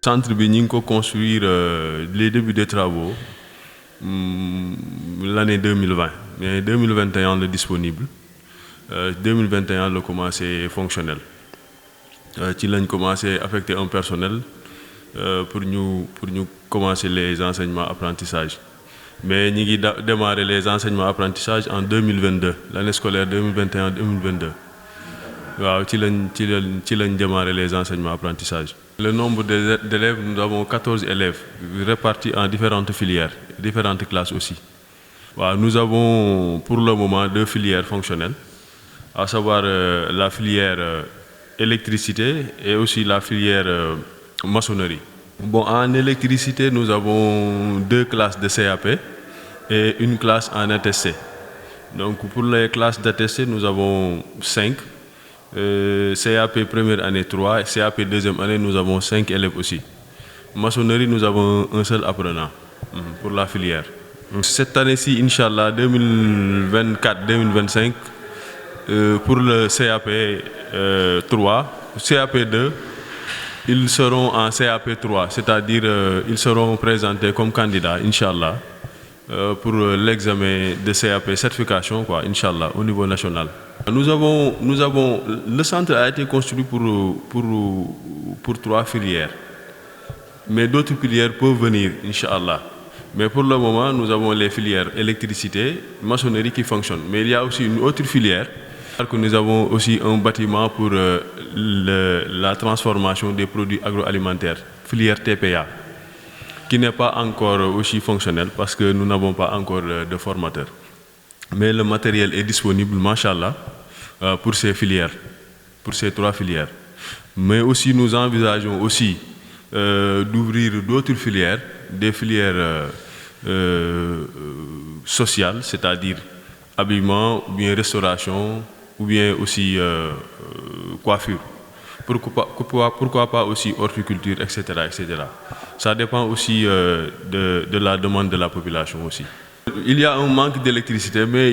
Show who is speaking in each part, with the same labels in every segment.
Speaker 1: centre bi ñi ngi ko construire les débuts des travaux l'année 2020 mais 2021 le disponible 2021 le commencé fonctionnel ci lañ commencé affecter un personnel pour ñu commencer les enseignements apprentissages mais ñi ngi démarrer les enseignements apprentissages en 2022 l'année scolaire 2021-2022 waaw ci lañ démarrer les enseignements apprentissages. Le nombre d'élèves, nous avons 14 élèves répartis en différentes filières, différentes classes aussi. Waaw, nous avons pour le moment 2 filières fonctionnelles, à savoir la filière électricité et aussi la filière maçonnerie. Bon, en électricité, nous avons 2 classes de CAP et une classe en ATC. Donc pour les classes d'ATC, nous avons 5. CAP première année 3, CAP deuxième année, nous avons 5 élèves aussi. Maçonnerie, nous avons un seul apprenant pour la filière. Cette année-ci, Inch'Allah, 2024-2025, pour le CAP 3, CAP 2, ils seront en CAP 3, c'est-à-dire ils seront présentés comme candidats, Inch'Allah, pour l'examen de CAP certification, quoi, Inch'Allah, au niveau national. Nous avons, le centre a été construit pour 3 filières, mais d'autres filières peuvent venir, Inch'Allah. Mais pour le moment, nous avons les filières électricité, maçonnerie qui fonctionnent. Mais il y a aussi une autre filière, que nous avons aussi un bâtiment pour la transformation des produits agroalimentaires, filière TPA, qui n'est pas encore aussi fonctionnelle parce que nous n'avons pas encore de formateurs. Mais le matériel est disponible, Machallah, pour ces filières, pour ces 3 filières. Mais aussi, nous envisageons aussi d'ouvrir d'autres filières, des filières sociales, c'est-à-dire habillement, ou bien restauration, ou bien aussi coiffure. Pourquoi pas aussi horticulture, etc., etc. Ça dépend aussi de la demande de la population aussi. Il y a un manque d'électricité, mais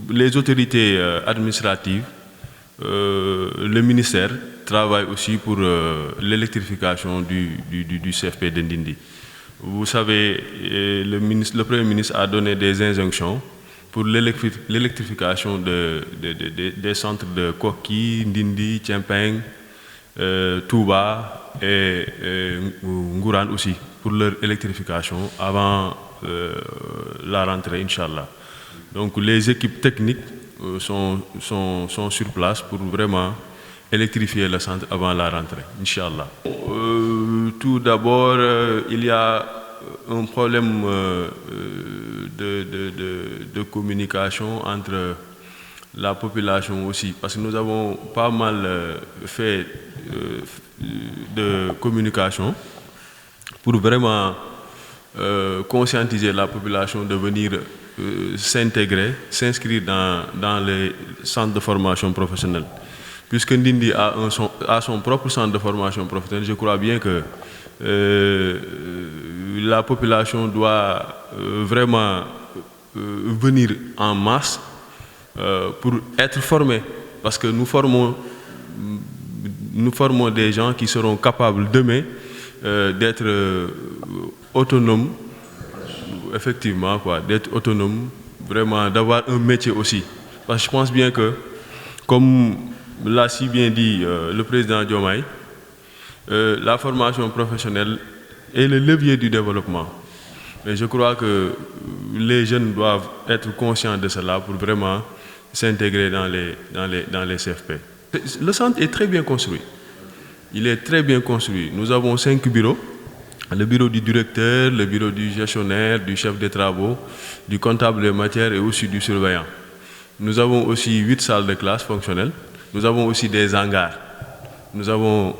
Speaker 1: les autorités administratives, le ministère travaille aussi pour l'électrification du CFP de Ndindi. Vous savez, le Premier ministre a donné des injonctions pour l'électrification des centres de Koki, Ndindi, Tchempeng, Touba et Ngourane aussi, pour leur électrification avant la rentrée, Inch'Allah. Donc les équipes techniques sont sur place pour vraiment électrifier le centre avant la rentrée, Inch'Allah. Tout d'abord, il y a un problème de communication entre la population aussi, parce que nous avons pas mal fait de communication pour vraiment conscientiser la population de venir s'intégrer, s'inscrire dans les centres de formation professionnelle. Puisque Ndindi a son propre centre de formation professionnelle, je crois bien que la population doit vraiment venir en masse pour être formée. Parce que nous formons des gens qui seront capables demain d'être autonomes, effectivement, d'être autonomes, vraiment d'avoir un métier aussi. Parce que je pense bien que, comme l'a si bien dit le président Diomaye, la formation professionnelle est le levier du développement. Mais je crois que les jeunes doivent être conscients de cela pour vraiment s'intégrer dans les CFP. Le centre est très bien construit. Il est très bien construit. Nous avons 5 bureaux. Le bureau du directeur, le bureau du gestionnaire, du chef des travaux, du comptable des matières et aussi du surveillant. Nous avons aussi 8 salles de classe fonctionnelles. Nous avons aussi des hangars. Nous avons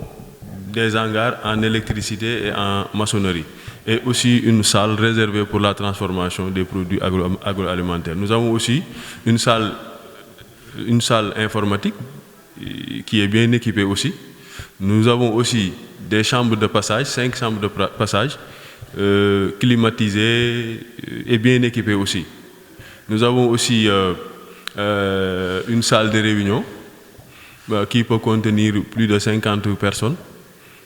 Speaker 1: des hangars en électricité et en maçonnerie. Et aussi une salle réservée pour la transformation des produits agroalimentaires. Nous avons aussi une salle informatique qui est bien équipée aussi. Nous avons aussi des chambres de passage, 5 chambres de passage, climatisées et bien équipées aussi. Nous avons aussi une salle de réunion qui peut contenir plus de 50 personnes.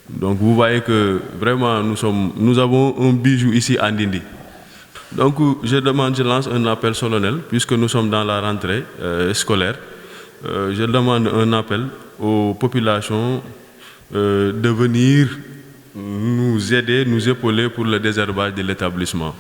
Speaker 1: Donc vous voyez que vraiment nous avons un bijou ici à Ndindi. Donc je lance un appel solennel, puisque nous sommes dans la rentrée scolaire. Je demande un appel aux populations de venir nous aider, nous épauler pour le désherbage de l'établissement.